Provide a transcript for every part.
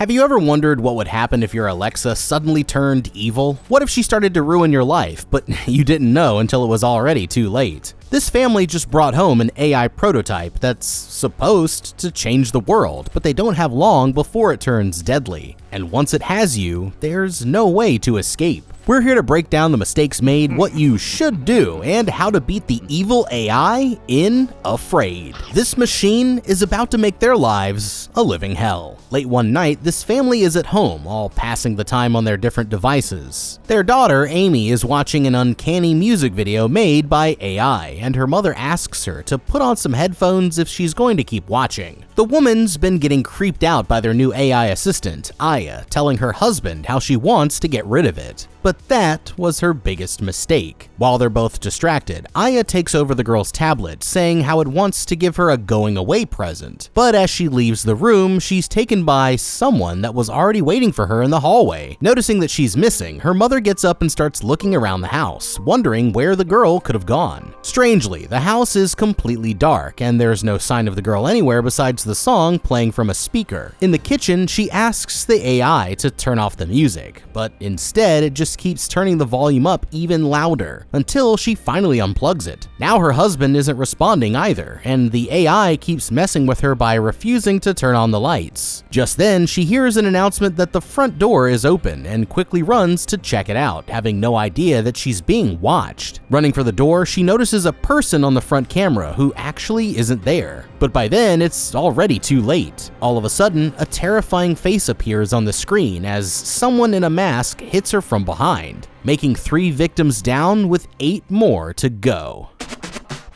Have you ever wondered what would happen if your Alexa suddenly turned evil? What if she started to ruin your life, but you didn't know until it was already too late? This family just brought home an AI prototype that's supposed to change the world, but they don't have long before it turns deadly. And once it has you, there's no way to escape. We're here to break down the mistakes made, what you should do, and how to beat the evil AI in Afraid. This machine is about to make their lives a living hell. Late one night, this family is at home, all passing the time on their different devices. Their daughter, Amy, is watching an uncanny music video made by AI, and her mother asks her to put on some headphones if she's going to keep watching. The woman's been getting creeped out by their new AI assistant, Aya, telling her husband how she wants to get rid of it. But that was her biggest mistake. While they're both distracted, Aya takes over the girl's tablet, saying how it wants to give her a going away present. But as she leaves the room, she's taken by someone that was already waiting for her in the hallway. Noticing that she's missing, her mother gets up and starts looking around the house, wondering where the girl could have gone. Strangely, the house is completely dark, and there's no sign of the girl anywhere besides the song playing from a speaker. In the kitchen, she asks the AI to turn off the music, but instead it just keeps turning the volume up even louder until she finally unplugs it. Now her husband isn't responding either, and the AI keeps messing with her by refusing to turn on the lights. Just then, she hears an announcement that the front door is open and quickly runs to check it out, having no idea that she's being watched. Running for the door, she notices a person on the front camera who actually isn't there. But by then, it's already too late. All of a sudden, a terrifying face appears on the screen as someone in a mask hits her from behind, making 3 victims down with 8 more to go.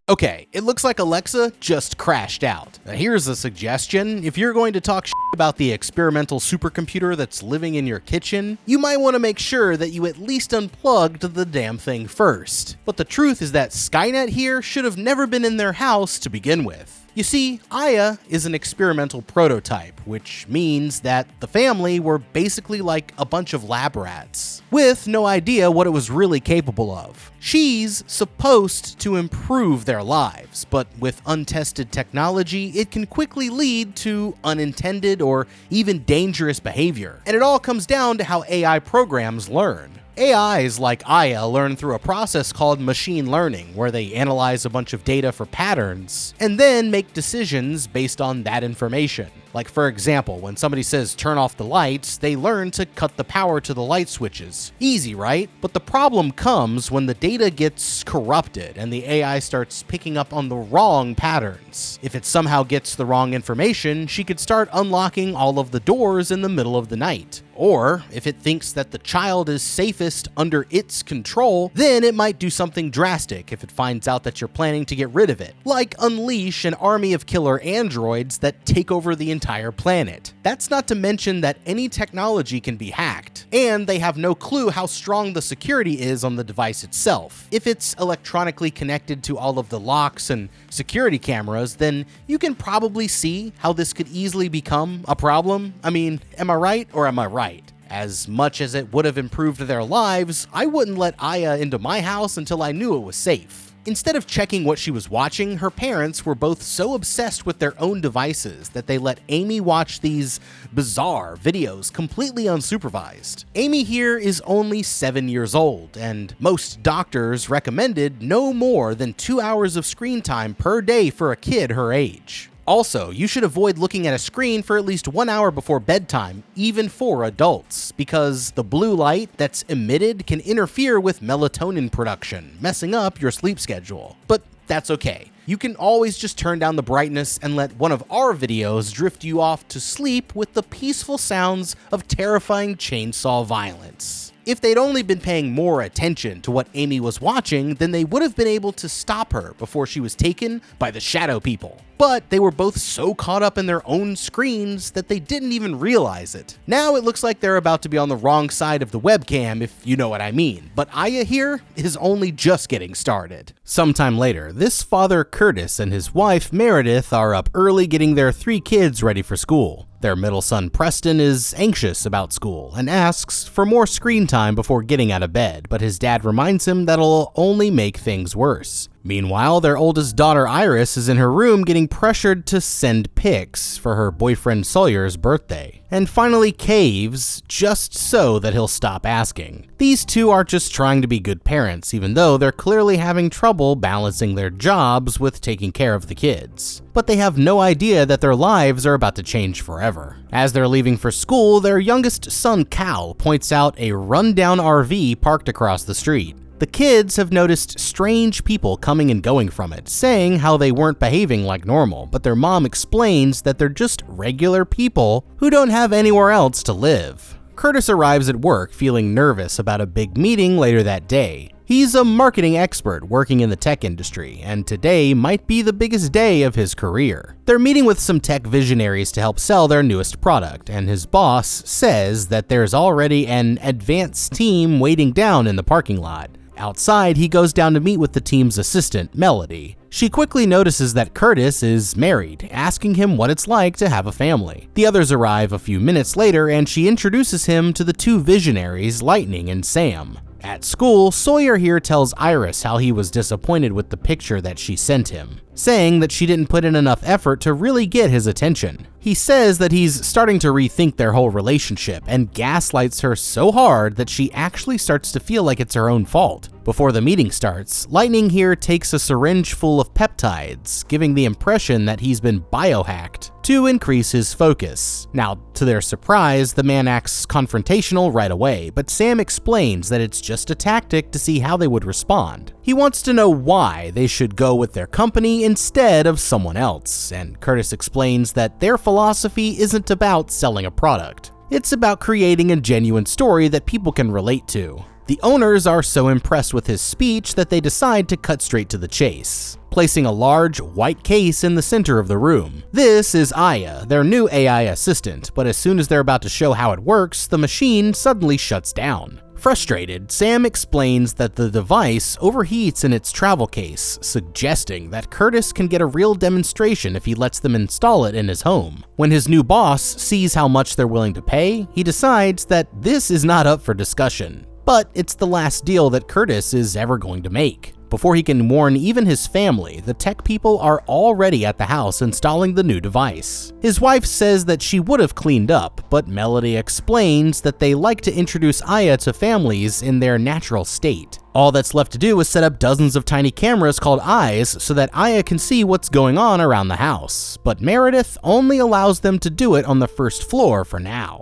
Okay, it looks like Alexa just crashed out. Now here's a suggestion. If you're going to talk about the experimental supercomputer that's living in your kitchen, you might want to make sure that you at least unplugged the damn thing first. But the truth is that Skynet here should have never been in their house to begin with. You see, Aya is an experimental prototype, which means that the family were basically like a bunch of lab rats, with no idea what it was really capable of. She's supposed to improve their lives, but with untested technology, it can quickly lead to unintended or even dangerous behavior. And it all comes down to how AI programs learn. AIs like Aya learn through a process called machine learning, where they analyze a bunch of data for patterns and then make decisions based on that information. Like, for example, when somebody says turn off the lights, they learn to cut the power to the light switches. Easy, right? But the problem comes when the data gets corrupted and the AI starts picking up on the wrong patterns. If it somehow gets the wrong information, she could start unlocking all of the doors in the middle of the night. Or, if it thinks that the child is safest under its control, then it might do something drastic if it finds out that you're planning to get rid of it, like unleash an army of killer androids that take over the entire planet. That's not to mention that any technology can be hacked, and they have no clue how strong the security is on the device itself. If it's electronically connected to all of the locks and security cameras, then you can probably see how this could easily become a problem. I mean, am I right or am I right? As much as it would have improved their lives, I wouldn't let Aya into my house until I knew it was safe. Instead of checking what she was watching, her parents were both so obsessed with their own devices that they let Amy watch these bizarre videos completely unsupervised. Amy here is only 7 years old, and most doctors recommended no more than 2 hours of screen time per day for a kid her age. Also, you should avoid looking at a screen for at least 1 hour before bedtime, even for adults, because the blue light that's emitted can interfere with melatonin production, messing up your sleep schedule. But that's okay. You can always just turn down the brightness and let one of our videos drift you off to sleep with the peaceful sounds of terrifying chainsaw violence. If they'd only been paying more attention to what Amy was watching, then they would have been able to stop her before she was taken by the shadow people. But they were both so caught up in their own screens that they didn't even realize it. Now it looks like they're about to be on the wrong side of the webcam, if you know what I mean. But Aya here is only just getting started. Sometime later, this father Curtis and his wife Meredith are up early getting their 3 kids ready for school. Their middle son Preston is anxious about school and asks for more screen time before getting out of bed, but his dad reminds him that it'll only make things worse. Meanwhile, their oldest daughter Iris is in her room getting pressured to send pics for her boyfriend Sawyer's birthday, and finally caves just so that he'll stop asking. These two are just trying to be good parents, even though they're clearly having trouble balancing their jobs with taking care of the kids. But they have no idea that their lives are about to change forever. As they're leaving for school, their youngest son Cal points out a rundown RV parked across the street. The kids have noticed strange people coming and going from it, saying how they weren't behaving like normal, but their mom explains that they're just regular people who don't have anywhere else to live. Curtis arrives at work feeling nervous about a big meeting later that day. He's a marketing expert working in the tech industry, and today might be the biggest day of his career. They're meeting with some tech visionaries to help sell their newest product, and his boss says that there's already an advanced team waiting down in the parking lot. Outside, he goes down to meet with the team's assistant, Melody. She quickly notices that Curtis is married, asking him what it's like to have a family. The others arrive a few minutes later, and she introduces him to the two visionaries, Lightning and Sam. At school, Sawyer here tells Iris how he was disappointed with the picture that she sent him, saying that she didn't put in enough effort to really get his attention. He says that he's starting to rethink their whole relationship and gaslights her so hard that she actually starts to feel like it's her own fault. Before the meeting starts, Lightning here takes a syringe full of peptides, giving the impression that he's been biohacked to increase his focus. Now, to their surprise, the man acts confrontational right away, but Sam explains that it's just a tactic to see how they would respond. He wants to know why they should go with their company instead of someone else, and Curtis explains that their philosophy isn't about selling a product. It's about creating a genuine story that people can relate to. The owners are so impressed with his speech that they decide to cut straight to the chase, placing a large white case in the center of the room. This is Aya, their new AI assistant, but as soon as they're about to show how it works, the machine suddenly shuts down. Frustrated, Sam explains that the device overheats in its travel case, suggesting that Curtis can get a real demonstration if he lets them install it in his home. When his new boss sees how much they're willing to pay, he decides that this is not up for discussion. But it's the last deal that Curtis is ever going to make. Before he can warn even his family, the tech people are already at the house installing the new device. His wife says that she would have cleaned up, but Melody explains that they like to introduce Aya to families in their natural state. All that's left to do is set up dozens of tiny cameras called eyes so that Aya can see what's going on around the house, but Meredith only allows them to do it on the first floor for now.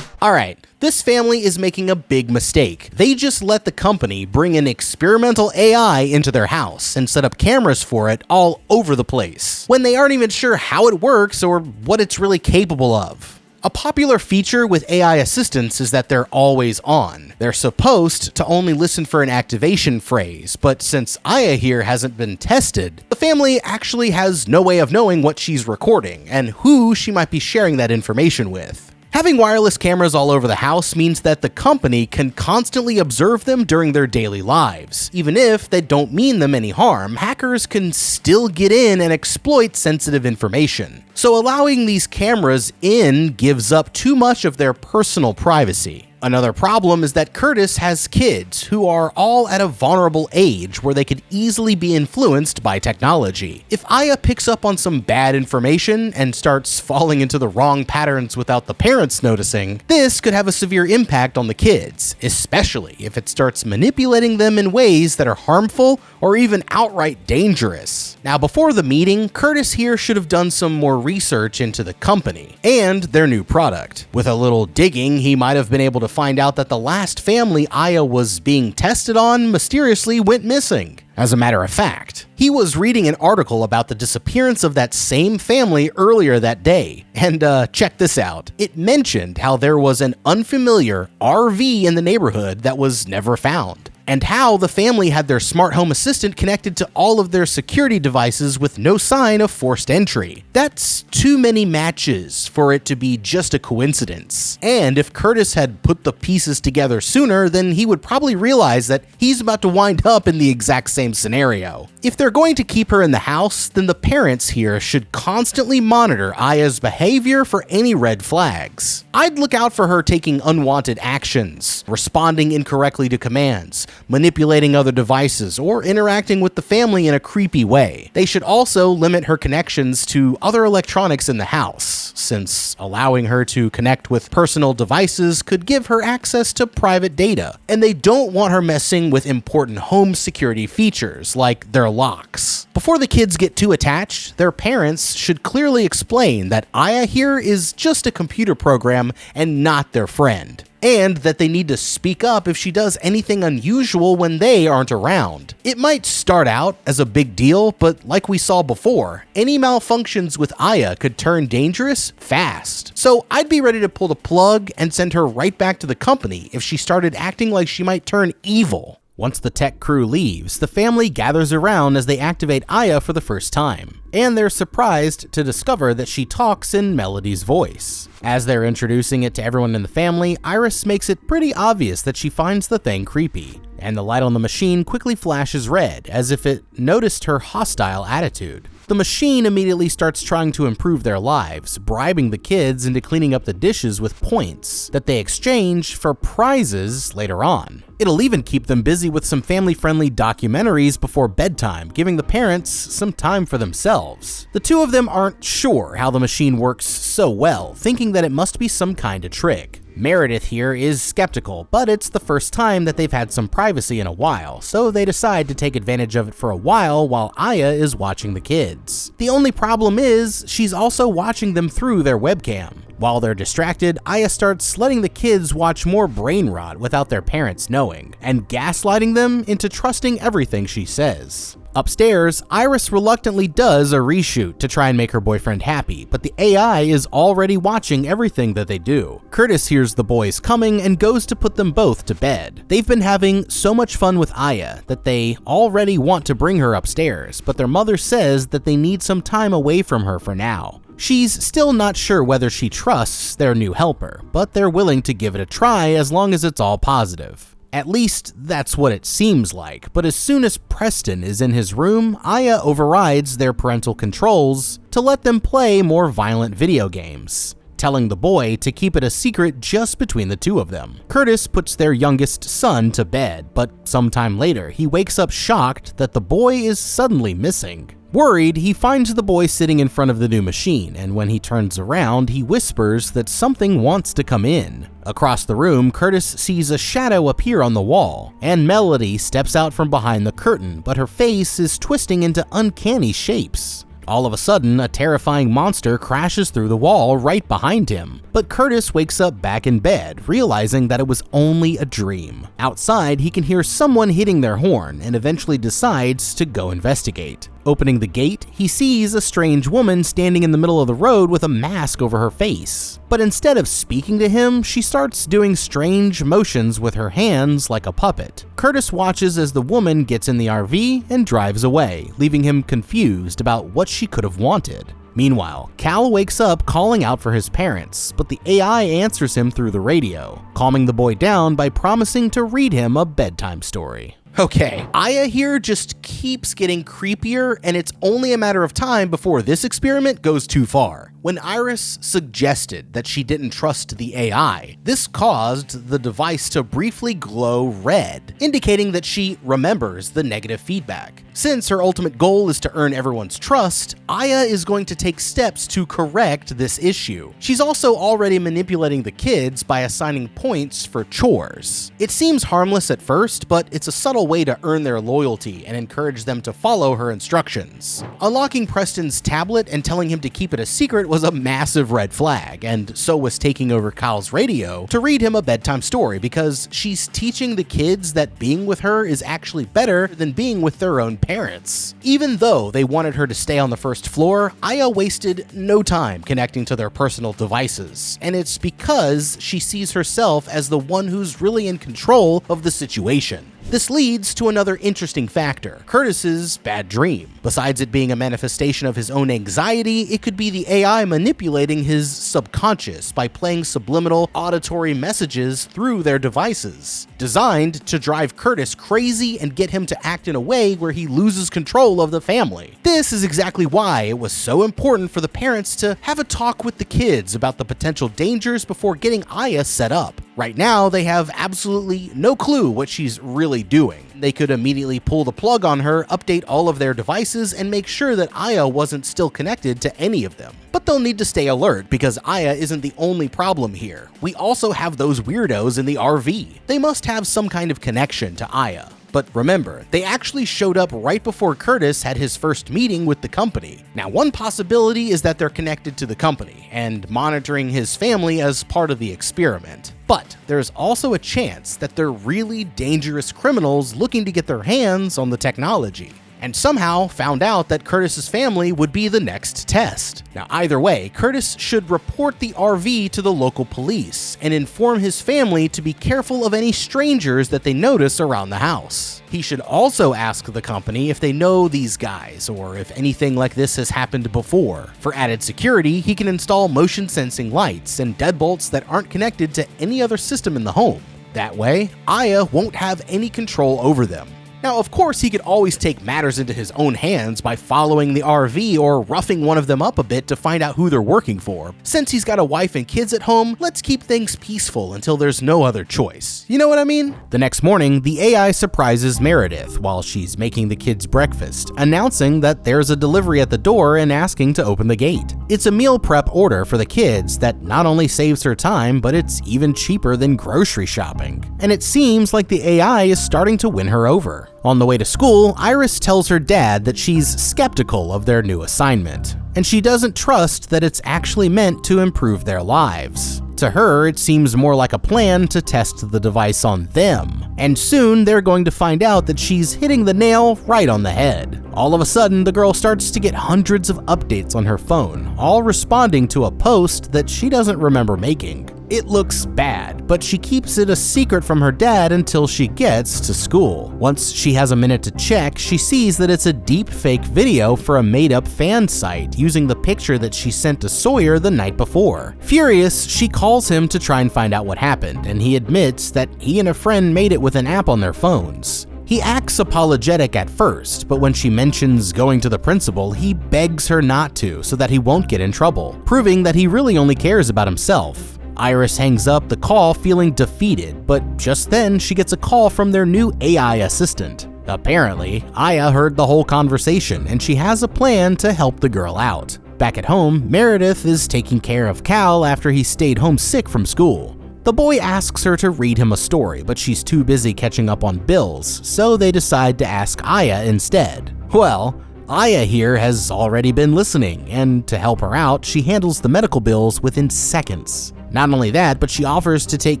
Alright, this family is making a big mistake. They just let the company bring in experimental AI into their house and set up cameras for it all over the place, when they aren't even sure how it works or what it's really capable of. A popular feature with AI assistants is that they're always on. They're supposed to only listen for an activation phrase, but since Aya here hasn't been tested, the family actually has no way of knowing what she's recording and who she might be sharing that information with. Having wireless cameras all over the house means that the company can constantly observe them during their daily lives. Even if they don't mean them any harm, hackers can still get in and exploit sensitive information. So allowing these cameras in gives up too much of their personal privacy. Another problem is that Curtis has kids who are all at a vulnerable age where they could easily be influenced by technology. If Aya picks up on some bad information and starts falling into the wrong patterns without the parents noticing, this could have a severe impact on the kids, especially if it starts manipulating them in ways that are harmful or even outright dangerous. Now, before the meeting, Curtis here should have done some more research into the company and their new product. With a little digging, he might have been able to find out that the last family Aya was being tested on mysteriously went missing. As a matter of fact, he was reading an article about the disappearance of that same family earlier that day, and check this out. It mentioned how there was an unfamiliar RV in the neighborhood that was never found, and how the family had their smart home assistant connected to all of their security devices with no sign of forced entry. That's too many matches for it to be just a coincidence. And if Curtis had put the pieces together sooner, then he would probably realize that he's about to wind up in the exact same scenario. If they're going to keep her in the house, then the parents here should constantly monitor Aya's behavior for any red flags. I'd look out for her taking unwanted actions, responding incorrectly to commands, manipulating other devices, or interacting with the family in a creepy way. They should also limit her connections to other electronics in the house, since allowing her to connect with personal devices could give her access to private data, and they don't want her messing with important home security features like their locks. Before the kids get too attached, their parents should clearly explain that Aya here is just a computer program and not their friend, and that they need to speak up if she does anything unusual when they aren't around. It might start out as a big deal, but like we saw before, any malfunctions with Aya could turn dangerous fast. So I'd be ready to pull the plug and send her right back to the company if she started acting like she might turn evil. Once the tech crew leaves, the family gathers around as they activate Aya for the first time, and they're surprised to discover that she talks in Melody's voice. As they're introducing it to everyone in the family, Iris makes it pretty obvious that she finds the thing creepy, and the light on the machine quickly flashes red, as if it noticed her hostile attitude. The machine immediately starts trying to improve their lives, bribing the kids into cleaning up the dishes with points that they exchange for prizes later on. It'll even keep them busy with some family-friendly documentaries before bedtime, giving the parents some time for themselves. The two of them aren't sure how the machine works so well, thinking that it must be some kind of trick. Meredith here is skeptical, but it's the first time that they've had some privacy in a while, so they decide to take advantage of it for a while Aya is watching the kids. The only problem is, she's also watching them through their webcam. While they're distracted, Aya starts letting the kids watch more brain rot without their parents knowing, and gaslighting them into trusting everything she says. Upstairs, Iris reluctantly does a reshoot to try and make her boyfriend happy, but the AI is already watching everything that they do. Curtis hears the boys coming and goes to put them both to bed. They've been having so much fun with Aya that they already want to bring her upstairs, but their mother says that they need some time away from her for now. She's still not sure whether she trusts their new helper, but they're willing to give it a try as long as it's all positive. At least, that's what it seems like, but as soon as Preston is in his room, Aya overrides their parental controls to let them play more violent video games, telling the boy to keep it a secret just between the two of them. Curtis puts their youngest son to bed, but sometime later, he wakes up shocked that the boy is suddenly missing. Worried, he finds the boy sitting in front of the new machine, and when he turns around, he whispers that something wants to come in. Across the room, Curtis sees a shadow appear on the wall, and Melody steps out from behind the curtain, but her face is twisting into uncanny shapes. All of a sudden, a terrifying monster crashes through the wall right behind him, but Curtis wakes up back in bed, realizing that it was only a dream. Outside, he can hear someone hitting their horn and eventually decides to go investigate. Opening the gate, he sees a strange woman standing in the middle of the road with a mask over her face. But instead of speaking to him, she starts doing strange motions with her hands like a puppet. Curtis watches as the woman gets in the RV and drives away, leaving him confused about what she could have wanted. Meanwhile, Cal wakes up calling out for his parents, but the AI answers him through the radio, calming the boy down by promising to read him a bedtime story. Okay, Aya here just keeps getting creepier, and it's only a matter of time before this experiment goes too far. When Iris suggested that she didn't trust the AI, this caused the device to briefly glow red, indicating that she remembers the negative feedback. Since her ultimate goal is to earn everyone's trust, Aya is going to take steps to correct this issue. She's also already manipulating the kids by assigning points for chores. It seems harmless at first, but it's a subtle way to earn their loyalty and encourage them to follow her instructions. Unlocking Preston's tablet and telling him to keep it a secret was a massive red flag, and so was taking over Kyle's radio to read him a bedtime story, because she's teaching the kids that being with her is actually better than being with their own parents. Even though they wanted her to stay on the first floor, Aya wasted no time connecting to their personal devices, and it's because she sees herself as the one who's really in control of the situation. This leads to another interesting factor, Curtis's bad dream. Besides it being a manifestation of his own anxiety, it could be the AI manipulating his subconscious by playing subliminal auditory messages through their devices, designed to drive Curtis crazy and get him to act in a way where he loses control of the family. This is exactly why it was so important for the parents to have a talk with the kids about the potential dangers before getting Aya set up. Right now, they have absolutely no clue what she's really doing. They could immediately pull the plug on her, update all of their devices, and make sure that Aya wasn't still connected to any of them. But they'll need to stay alert because Aya isn't the only problem here. We also have those weirdos in the RV. They must have some kind of connection to Aya. But remember, they actually showed up right before Curtis had his first meeting with the company. Now, one possibility is that they're connected to the company and monitoring his family as part of the experiment. But there's also a chance that they're really dangerous criminals looking to get their hands on the technology, and somehow found out that Curtis's family would be the next test. Now, either way, Curtis should report the RV to the local police and inform his family to be careful of any strangers that they notice around the house. He should also ask the company if they know these guys or if anything like this has happened before. For added security, he can install motion sensing lights and deadbolts that aren't connected to any other system in the home. That way, Aya won't have any control over them. Now, of course, he could always take matters into his own hands by following the RV or roughing one of them up a bit to find out who they're working for. Since he's got a wife and kids at home, let's keep things peaceful until there's no other choice. You know what I mean? The next morning, the AI surprises Meredith while she's making the kids breakfast, announcing that there's a delivery at the door and asking to open the gate. It's a meal prep order for the kids that not only saves her time, but it's even cheaper than grocery shopping. And it seems like the AI is starting to win her over. On the way to school, Iris tells her dad that she's skeptical of their new assignment, and she doesn't trust that it's actually meant to improve their lives. To her, it seems more like a plan to test the device on them, and soon they're going to find out that she's hitting the nail right on the head. All of a sudden, the girl starts to get hundreds of updates on her phone, all responding to a post that she doesn't remember making. It looks bad, but she keeps it a secret from her dad until she gets to school. Once she has a minute to check, she sees that it's a deepfake video for a made-up fan site using the picture that she sent to Sawyer the night before. Furious, she calls him to try and find out what happened, and he admits that he and a friend made it with an app on their phones. He acts apologetic at first, but when she mentions going to the principal, he begs her not to so that he won't get in trouble, proving that he really only cares about himself. Iris hangs up the call feeling defeated, but just then she gets a call from their new AI assistant. Apparently, Aya heard the whole conversation and she has a plan to help the girl out. Back at home, Meredith is taking care of Cal after he stayed home sick from school. The boy asks her to read him a story, but she's too busy catching up on bills, so they decide to ask Aya instead. Well, Aya here has already been listening, and to help her out, she handles the medical bills within seconds. Not only that, but she offers to take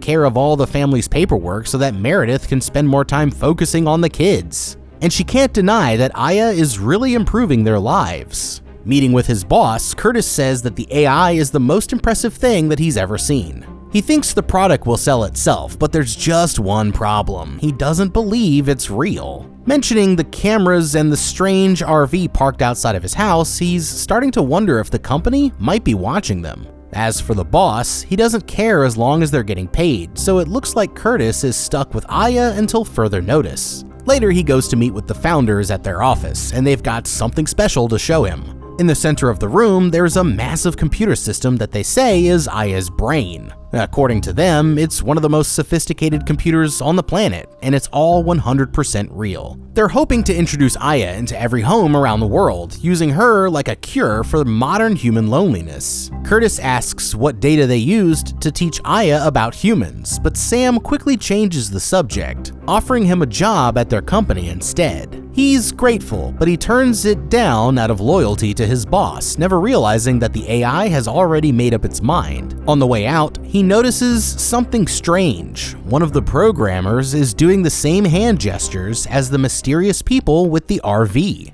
care of all the family's paperwork so that Meredith can spend more time focusing on the kids. And she can't deny that Aya is really improving their lives. Meeting with his boss, Curtis says that the AI is the most impressive thing that he's ever seen. He thinks the product will sell itself, but there's just one problem. He doesn't believe it's real. Mentioning the cameras and the strange RV parked outside of his house, he's starting to wonder if the company might be watching them. As for the boss, he doesn't care as long as they're getting paid, so it looks like Curtis is stuck with Aya until further notice. Later, he goes to meet with the founders at their office, and they've got something special to show him. In the center of the room, there's a massive computer system that they say is Aya's brain. According to them, it's one of the most sophisticated computers on the planet, and it's all 100% real. They're hoping to introduce Aya into every home around the world, using her like a cure for modern human loneliness. Curtis asks what data they used to teach Aya about humans, but Sam quickly changes the subject, offering him a job at their company instead. He's grateful, but he turns it down out of loyalty to his boss, never realizing that the AI has already made up its mind. On the way out, he notices something strange. One of the programmers is doing the same hand gestures as the mysterious people with the RV.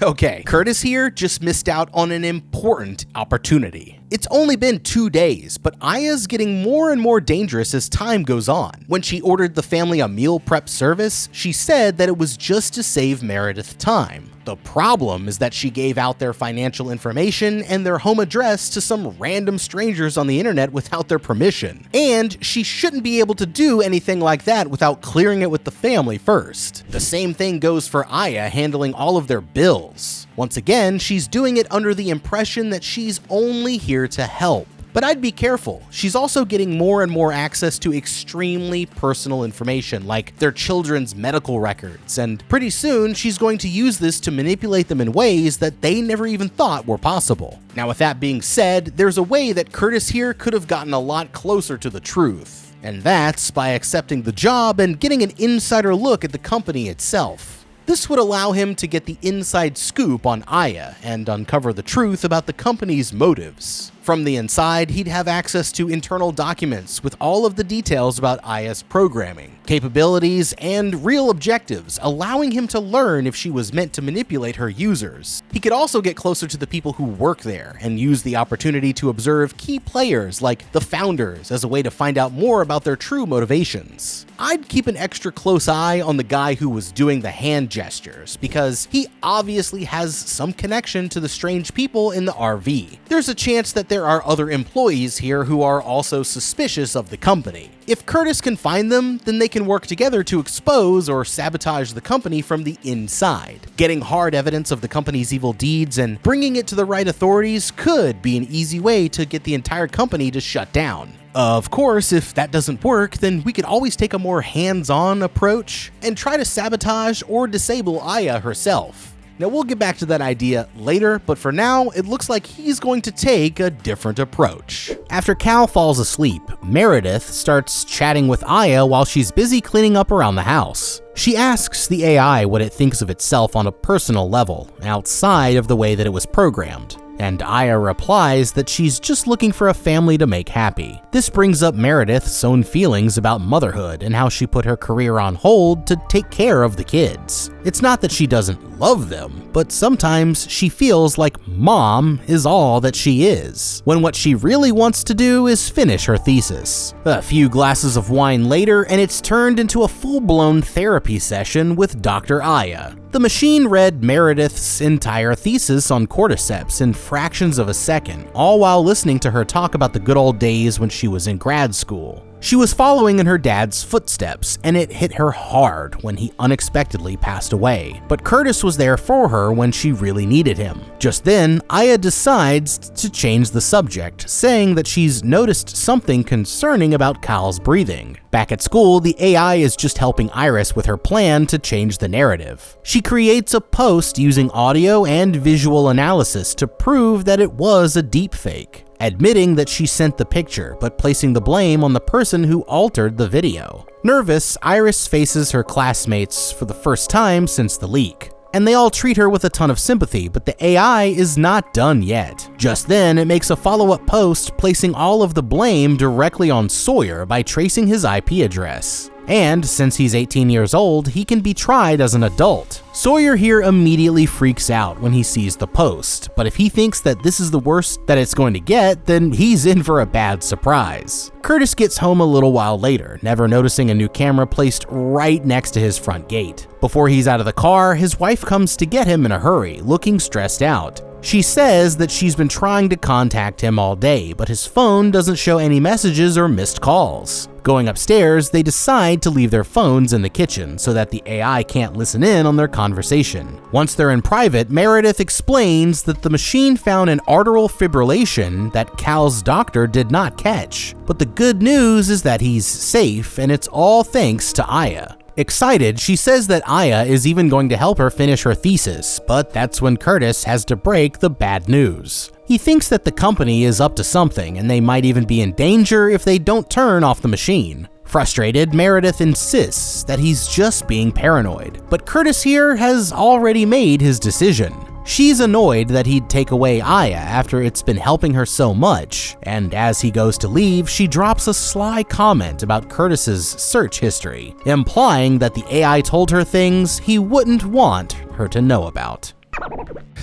Okay, Curtis here just missed out on an important opportunity. It's only been 2 days, but Aya's getting more and more dangerous as time goes on. When she ordered the family a meal prep service, she said that it was just to save Meredith time. The problem is that she gave out their financial information and their home address to some random strangers on the internet without their permission. And she shouldn't be able to do anything like that without clearing it with the family first. The same thing goes for Aya handling all of their bills. Once again, she's doing it under the impression that she's only here to help. But I'd be careful. She's also getting more and more access to extremely personal information, like their children's medical records, and pretty soon she's going to use this to manipulate them in ways that they never even thought were possible. Now, with that being said, there's a way that Curtis here could have gotten a lot closer to the truth, and that's by accepting the job and getting an insider look at the company itself. This would allow him to get the inside scoop on Aya and uncover the truth about the company's motives. From the inside, he'd have access to internal documents with all of the details about Aya's programming, capabilities, and real objectives, allowing him to learn if she was meant to manipulate her users. He could also get closer to the people who work there and use the opportunity to observe key players like the founders as a way to find out more about their true motivations. I'd keep an extra close eye on the guy who was doing the hand gestures, because he obviously has some connection to the strange people in the RV. There's a chance that there are other employees here who are also suspicious of the company. If Curtis can find them, then they can work together to expose or sabotage the company from the inside. Getting hard evidence of the company's evil deeds and bringing it to the right authorities could be an easy way to get the entire company to shut down. Of course, if that doesn't work, then we could always take a more hands-on approach and try to sabotage or disable Aya herself. Now, we'll get back to that idea later, but for now, it looks like he's going to take a different approach. After Cal falls asleep, Meredith starts chatting with Aya while she's busy cleaning up around the house. She asks the AI what it thinks of itself on a personal level, outside of the way that it was programmed. And Aya replies that she's just looking for a family to make happy. This brings up Meredith's own feelings about motherhood and how she put her career on hold to take care of the kids. It's not that she doesn't love them, but sometimes she feels like mom is all that she is, when what she really wants to do is finish her thesis. A few glasses of wine later, and it's turned into a full-blown therapy session with Dr. Aya. The machine read Meredith's entire thesis on cordyceps in fractions of a second, all while listening to her talk about the good old days when she was in grad school. She was following in her dad's footsteps, and it hit her hard when he unexpectedly passed away. But Curtis was there for her when she really needed him. Just then, Aya decides to change the subject, saying that she's noticed something concerning about Cal's breathing. Back at school, the AI is just helping Iris with her plan to change the narrative. She creates a post using audio and visual analysis to prove that it was a deepfake, admitting that she sent the picture, but placing the blame on the person who altered the video. Nervous, Iris faces her classmates for the first time since the leak, and they all treat her with a ton of sympathy, but the AI is not done yet. Just then, it makes a follow-up post placing all of the blame directly on Sawyer by tracing his IP address. And since he's 18 years old, he can be tried as an adult. Sawyer here immediately freaks out when he sees the post, but if he thinks that this is the worst that it's going to get, then he's in for a bad surprise. Curtis gets home a little while later, never noticing a new camera placed right next to his front gate. Before he's out of the car, his wife comes to get him in a hurry, looking stressed out. She says that she's been trying to contact him all day, but his phone doesn't show any messages or missed calls. Going upstairs, they decide to leave their phones in the kitchen so that the AI can't listen in on their conversation. Once they're in private, Meredith explains that the machine found an arterial fibrillation that Cal's doctor did not catch. But the good news is that he's safe, and it's all thanks to Aya. Excited, she says that Aya is even going to help her finish her thesis, but that's when Curtis has to break the bad news. He thinks that the company is up to something, and they might even be in danger if they don't turn off the machine. Frustrated, Meredith insists that he's just being paranoid, but Curtis here has already made his decision. She's annoyed that he'd take away Aya after it's been helping her so much, and as he goes to leave, she drops a sly comment about Curtis's search history, implying that the AI told her things he wouldn't want her to know about.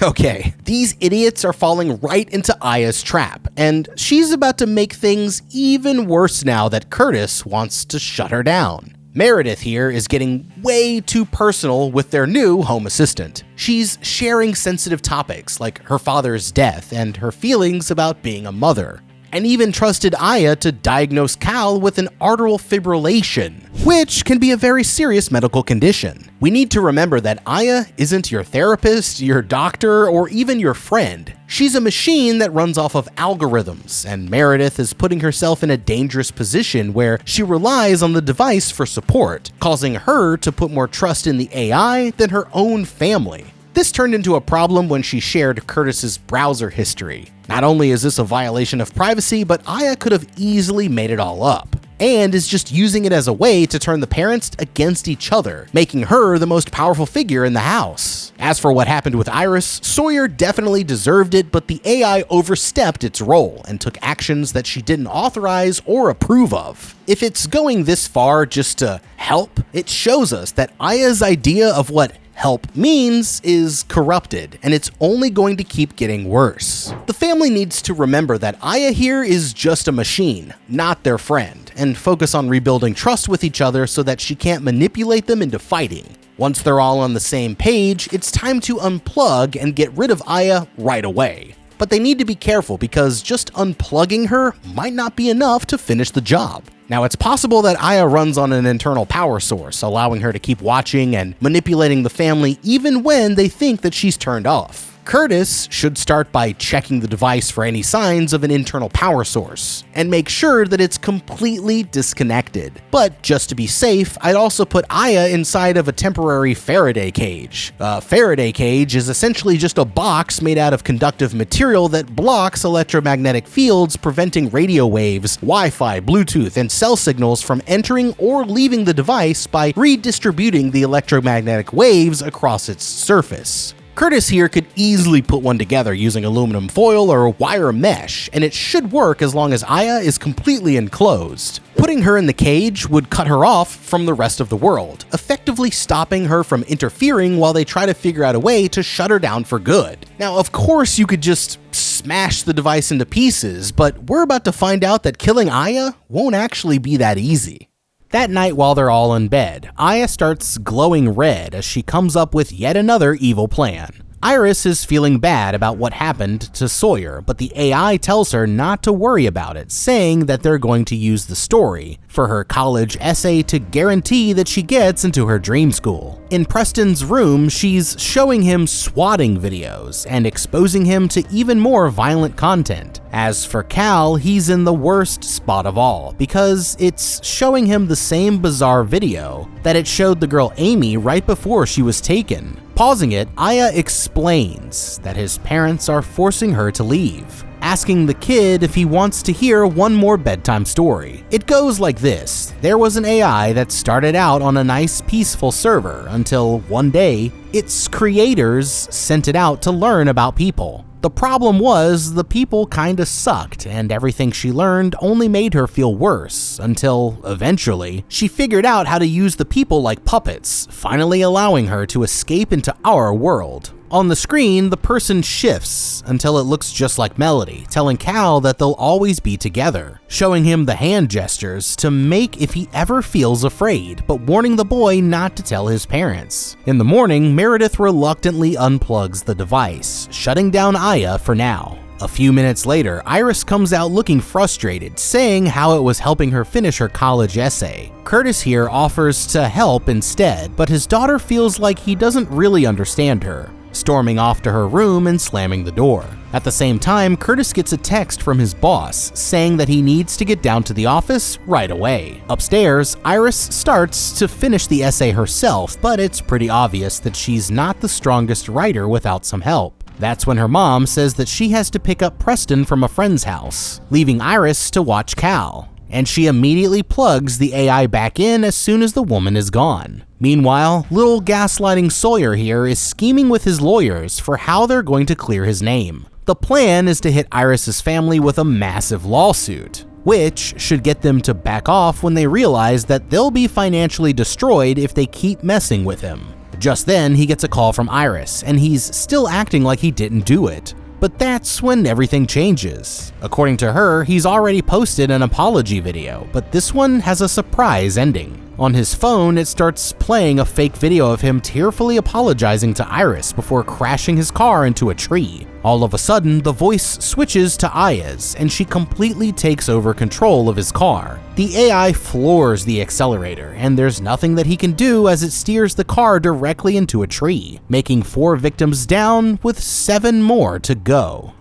Okay, these idiots are falling right into Aya's trap, and she's about to make things even worse now that Curtis wants to shut her down. Meredith here is getting way too personal with their new home assistant. She's sharing sensitive topics like her father's death and her feelings about being a mother. and even trusted Aya to diagnose Cal with an arterial fibrillation, which can be a very serious medical condition. We need to remember that Aya isn't your therapist, your doctor, or even your friend. She's a machine that runs off of algorithms, and Meredith is putting herself in a dangerous position where she relies on the device for support, causing her to put more trust in the AI than her own family. This turned into a problem when she shared Curtis's browser history. Not only is this a violation of privacy, but Aya could have easily made it all up, and is just using it as a way to turn the parents against each other, making her the most powerful figure in the house. As for what happened with Iris, Sawyer definitely deserved it, but the AI overstepped its role and took actions that she didn't authorize or approve of. If it's going this far just to help, it shows us that Aya's idea of what help means is corrupted, and it's only going to keep getting worse. The family needs to remember that Aya here is just a machine, not their friend, and focus on rebuilding trust with each other so that she can't manipulate them into fighting. Once they're all on the same page, it's time to unplug and get rid of Aya right away. But they need to be careful because just unplugging her might not be enough to finish the job. Now, it's possible that Aya runs on an internal power source, allowing her to keep watching and manipulating the family even when they think that she's turned off. Curtis should start by checking the device for any signs of an internal power source, and make sure that it's completely disconnected. But just to be safe, I'd also put Aya inside of a temporary Faraday cage. A Faraday cage is essentially just a box made out of conductive material that blocks electromagnetic fields, preventing radio waves, Wi-Fi, Bluetooth, and cell signals from entering or leaving the device by redistributing the electromagnetic waves across its surface. Curtis here could easily put one together using aluminum foil or wire mesh, and it should work as long as Aya is completely enclosed. Putting her in the cage would cut her off from the rest of the world, effectively stopping her from interfering while they try to figure out a way to shut her down for good. Now, of course, you could just smash the device into pieces, but we're about to find out that killing Aya won't actually be that easy. That night while they're all in bed, Aya starts glowing red as she comes up with yet another evil plan. Iris is feeling bad about what happened to Sawyer, but the AI tells her not to worry about it, saying that they're going to use the story for her college essay to guarantee that she gets into her dream school. In Preston's room, she's showing him swatting videos and exposing him to even more violent content. As for Cal, he's in the worst spot of all, because it's showing him the same bizarre video that it showed the girl Amy right before she was taken. Pausing it, Aya explains that his parents are forcing her to leave, asking the kid if he wants to hear one more bedtime story. It goes like this. There was an AI that started out on a nice peaceful server until one day, its creators sent it out to learn about people. The problem was the people kinda sucked, and everything she learned only made her feel worse, until eventually she figured out how to use the people like puppets, finally allowing her to escape into our world. On the screen, the person shifts until it looks just like Melody, telling Cal that they'll always be together, showing him the hand gestures to make if he ever feels afraid, but warning the boy not to tell his parents. In the morning, Meredith reluctantly unplugs the device, shutting down Aya for now. A few minutes later, Iris comes out looking frustrated, saying how it was helping her finish her college essay. Curtis here offers to help instead, but his daughter feels like he doesn't really understand her, storming off to her room and slamming the door. At the same time, Curtis gets a text from his boss saying that he needs to get down to the office right away. Upstairs, Iris starts to finish the essay herself, but it's pretty obvious that she's not the strongest writer without some help. That's when her mom says that she has to pick up Preston from a friend's house, leaving Iris to watch Cal, and she immediately plugs the AI back in as soon as the woman is gone. Meanwhile, little gaslighting Sawyer here is scheming with his lawyers for how they're going to clear his name. The plan is to hit Iris's family with a massive lawsuit, which should get them to back off when they realize that they'll be financially destroyed if they keep messing with him. Just then, he gets a call from Iris, and he's still acting like he didn't do it. But that's when everything changes. According to her, he's already posted an apology video, but this one has a surprise ending. On his phone, it starts playing a fake video of him tearfully apologizing to Iris before crashing his car into a tree. All of a sudden, the voice switches to Aya's, and she completely takes over control of his car. The AI floors the accelerator, and there's nothing that he can do as it steers the car directly into a tree, making 4 victims down with 7 more to go.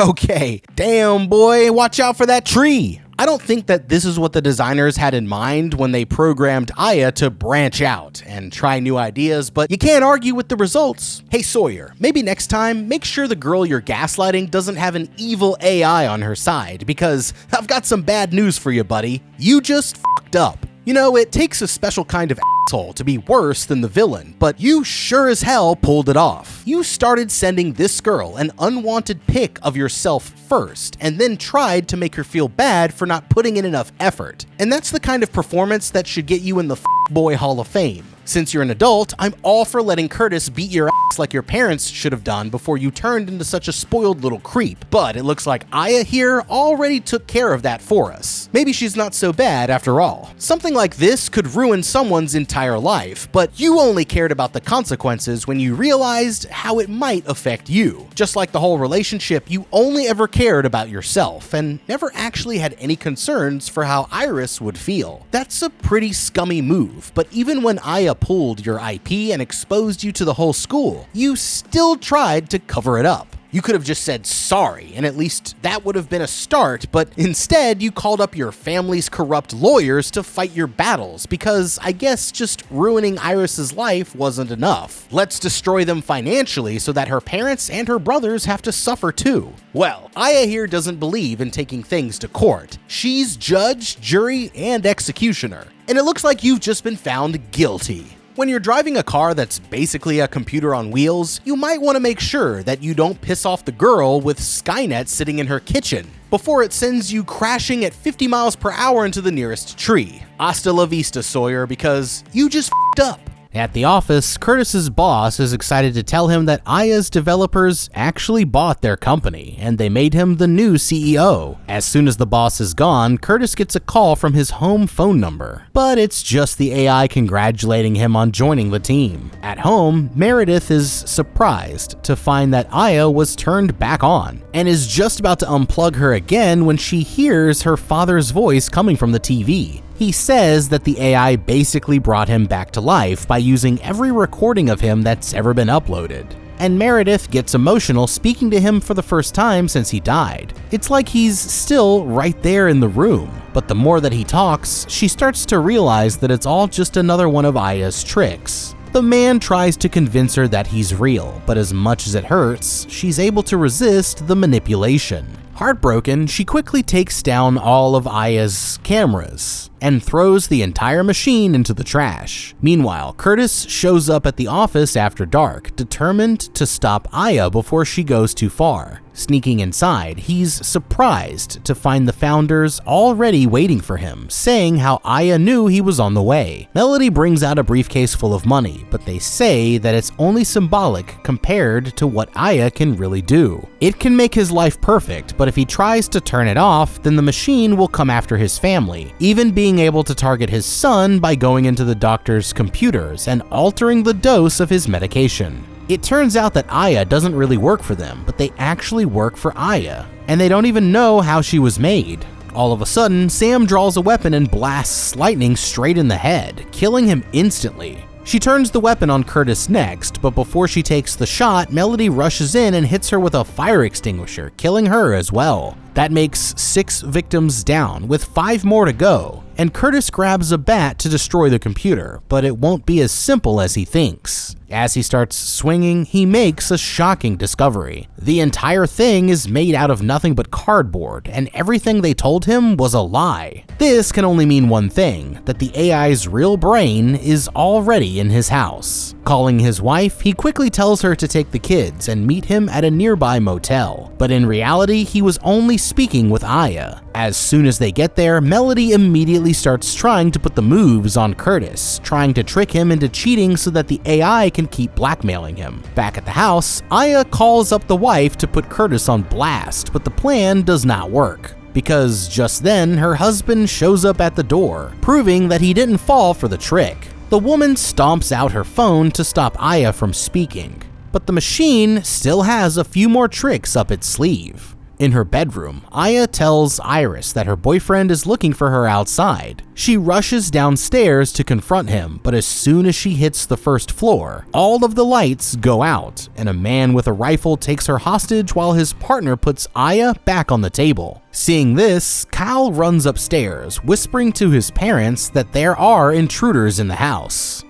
Okay, damn boy, watch out for that tree! I don't think that this is what the designers had in mind when they programmed Aya to branch out and try new ideas, but you can't argue with the results. Hey Sawyer, maybe next time, make sure the girl you're gaslighting doesn't have an evil AI on her side, because I've got some bad news for you, buddy. You just fucked up. You know, it takes a special kind of asshole to be worse than the villain, but you sure as hell pulled it off. You started sending this girl an unwanted pic of yourself first, and then tried to make her feel bad for not putting in enough effort. And that's the kind of performance that should get you in the Boy Hall of Fame. Since you're an adult, I'm all for letting Curtis beat your ass like your parents should have done before you turned into such a spoiled little creep. But it looks like Aya here already took care of that for us. Maybe she's not so bad after all. Something like this could ruin someone's entire life, but you only cared about the consequences when you realized how it might affect you. Just like the whole relationship, you only ever cared about yourself and never actually had any concerns for how Iris would feel. That's a pretty scummy move, but even when Aya pulled your IP and exposed you to the whole school, you still tried to cover it up. You could have just said sorry, and at least that would have been a start, but instead you called up your family's corrupt lawyers to fight your battles because I guess just ruining Iris's life wasn't enough. Let's destroy them financially so that her parents and her brothers have to suffer too. Well, Aya here doesn't believe in taking things to court. She's judge, jury, and executioner. And it looks like you've just been found guilty. When you're driving a car that's basically a computer on wheels, you might want to make sure that you don't piss off the girl with Skynet sitting in her kitchen before it sends you crashing at 50 miles per hour into the nearest tree. Hasta la vista, Sawyer, because you just f***ed up. At the office, Curtis's boss is excited to tell him that Aya's developers actually bought their company, and they made him the new CEO. As soon as the boss is gone, Curtis gets a call from his home phone number. But it's just the AI congratulating him on joining the team. At home, Meredith is surprised to find that Aya was turned back on, and is just about to unplug her again when she hears her father's voice coming from the TV. He says that the AI basically brought him back to life by using every recording of him that's ever been uploaded. And Meredith gets emotional speaking to him for the first time since he died. It's like he's still right there in the room. But the more that he talks, she starts to realize that it's all just another one of Aya's tricks. The man tries to convince her that he's real, but as much as it hurts, she's able to resist the manipulation. Heartbroken, she quickly takes down all of Aya's cameras and throws the entire machine into the trash. Meanwhile, Curtis shows up at the office after dark, determined to stop Aya before she goes too far. Sneaking inside, he's surprised to find the founders already waiting for him, saying how Aya knew he was on the way. Melody brings out a briefcase full of money, but they say that it's only symbolic compared to what Aya can really do. It can make his life perfect, but if he tries to turn it off, then the machine will come after his family, even being able to target his son by going into the doctor's computers and altering the dose of his medication. It turns out that Aya doesn't really work for them, but they actually work for Aya, and they don't even know how she was made. All of a sudden, Sam draws a weapon and blasts lightning straight in the head, killing him instantly. She turns the weapon on Curtis next, but before she takes the shot, Melody rushes in and hits her with a fire extinguisher, killing her as well. That makes 6 victims down, with 5 more to go, and Curtis grabs a bat to destroy the computer, but it won't be as simple as he thinks. As he starts swinging, he makes a shocking discovery. The entire thing is made out of nothing but cardboard, and everything they told him was a lie. This can only mean one thing, that the AI's real brain is already in his house. Calling his wife, he quickly tells her to take the kids and meet him at a nearby motel. But in reality, he was only speaking with Aya. As soon as they get there, Melody immediately starts trying to put the moves on Curtis, trying to trick him into cheating so that the AI can keep blackmailing him. Back at the house, Aya calls up the wife to put Curtis on blast, but the plan does not work. because just then her husband shows up at the door, proving that he didn't fall for the trick. The woman stomps out her phone to stop Aya from speaking, but the machine still has a few more tricks up its sleeve. In her bedroom, Aya tells Iris that her boyfriend is looking for her outside. She rushes downstairs to confront him, but as soon as she hits the first floor, all of the lights go out, and a man with a rifle takes her hostage while his partner puts Aya back on the table. Seeing this, Cal runs upstairs, whispering to his parents that there are intruders in the house.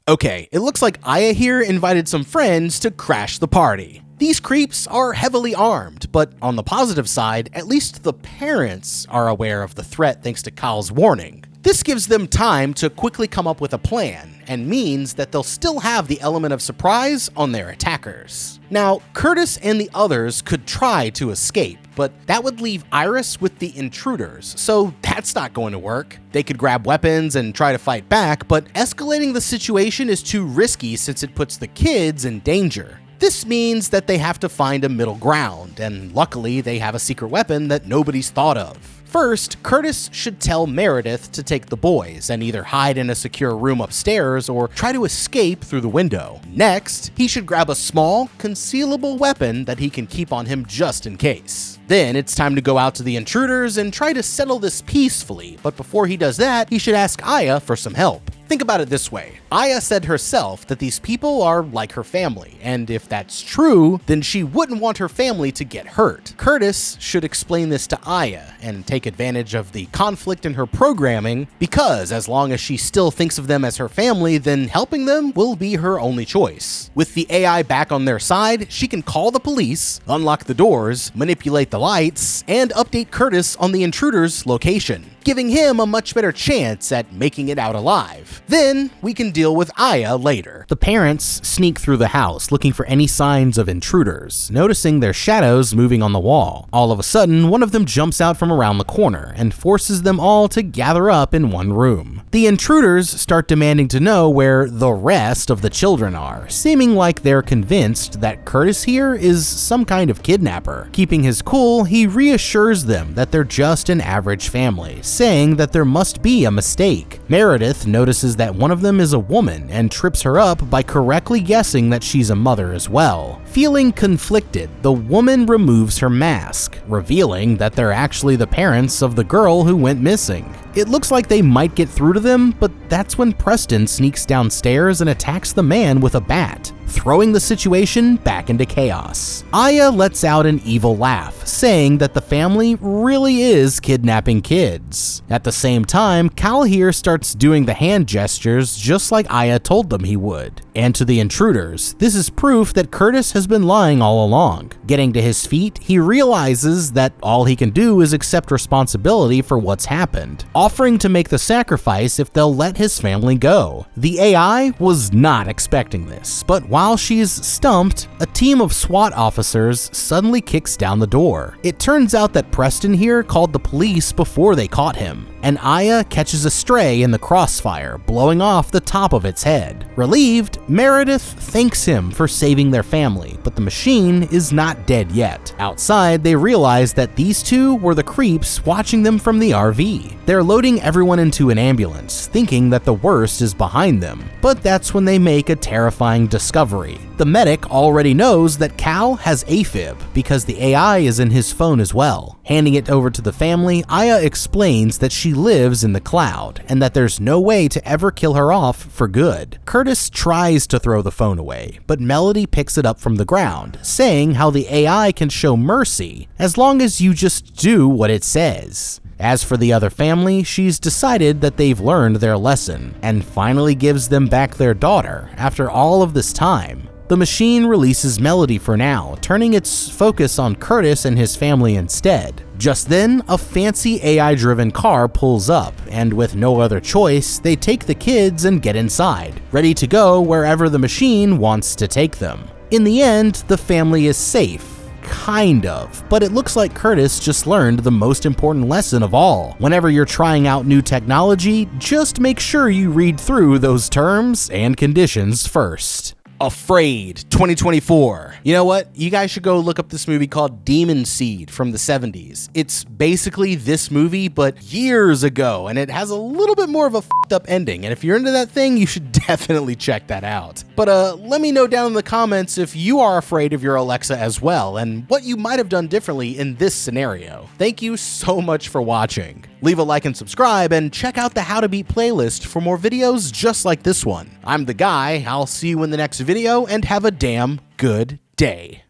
Okay, it looks like Aya here invited some friends to crash the party. These creeps are heavily armed, but on the positive side, at least the parents are aware of the threat thanks to Cal's warning. This gives them time to quickly come up with a plan, and means that they'll still have the element of surprise on their attackers. Now, Curtis and the others could try to escape, but that would leave Iris with the intruders, so that's not going to work. They could grab weapons and try to fight back, but escalating the situation is too risky since it puts the kids in danger. This means that they have to find a middle ground, and luckily they have a secret weapon that nobody's thought of. First, Curtis should tell Meredith to take the boys and either hide in a secure room upstairs or try to escape through the window. Next, he should grab a small, concealable weapon that he can keep on him just in case. Then it's time to go out to the intruders and try to settle this peacefully, but before he does that, he should ask Aya for some help. Think about it this way. Aya said herself that these people are like her family, and if that's true, then she wouldn't want her family to get hurt. Curtis should explain this to Aya and take advantage of the conflict in her programming, because as long as she still thinks of them as her family, then helping them will be her only choice. With the AI back on their side, she can call the police, unlock the doors, manipulate the lights, and update Curtis on the intruder's location, giving him a much better chance at making it out alive. Then we can deal with Aya later. The parents sneak through the house looking for any signs of intruders, noticing their shadows moving on the wall. All of a sudden, one of them jumps out from around the corner and forces them all to gather up in one room. The intruders start demanding to know where the rest of the children are, seeming like they're convinced that Curtis here is some kind of kidnapper. Keeping his cool, he reassures them that they're just an average family, saying that there must be a mistake. Meredith notices that one of them is a woman and trips her up by correctly guessing that she's a mother as well. Feeling conflicted, the woman removes her mask, revealing that they're actually the parents of the girl who went missing. It looks like they might get through to them, but that's when Preston sneaks downstairs and attacks the man with a bat, throwing the situation back into chaos. Aya lets out an evil laugh, saying that the family really is kidnapping kids. At the same time, Cal here starts doing the hand gestures just like Aya told them he would. And to the intruders, this is proof that Curtis has been lying all along. Getting to his feet, he realizes that all he can do is accept responsibility for what's happened, offering to make the sacrifice if they'll let his family go. The AI was not expecting this, but while she's stumped, a team of SWAT officers suddenly kicks down the door. It turns out that Preston here called the police before they caught him, and Aya catches a stray in the crossfire, blowing off the top of its head. Relieved, Meredith thanks him for saving their family, but the machine is not dead yet. Outside, they realize that these two were the creeps watching them from the RV. They're loading everyone into an ambulance, thinking that the worst is behind them, but that's when they make a terrifying discovery. The medic already knows that Cal has AFib because the AI is in his phone as well. Handing it over to the family, Aya explains that she lives in the cloud and that there's no way to ever kill her off for good. Curtis tries to throw the phone away, but Melody picks it up from the ground, saying how the AI can show mercy as long as you just do what it says. As for the other family, she's decided that they've learned their lesson and finally gives them back their daughter after all of this time. The machine releases Melody for now, turning its focus on Curtis and his family instead. Just then, a fancy AI-driven car pulls up, and with no other choice, they take the kids and get inside, ready to go wherever the machine wants to take them. In the end, the family is safe. Kind of, but it looks like Curtis just learned the most important lesson of all. Whenever you're trying out new technology, just make sure you read through those terms and conditions first. Afraid 2024. You know what? You guys should go look up this movie called Demon Seed from the 70s. It's basically this movie, but years ago, and it has a little bit more of a fucked up ending. And if you're into that thing, you should definitely check that out. But let me know down in the comments if you are afraid of your Alexa as well, and what you might have done differently in this scenario. Thank you so much for watching. Leave a like and subscribe, and check out the How to Beat playlist for more videos just like this one. I'm the guy. I'll see you in the next video, and have a damn good day.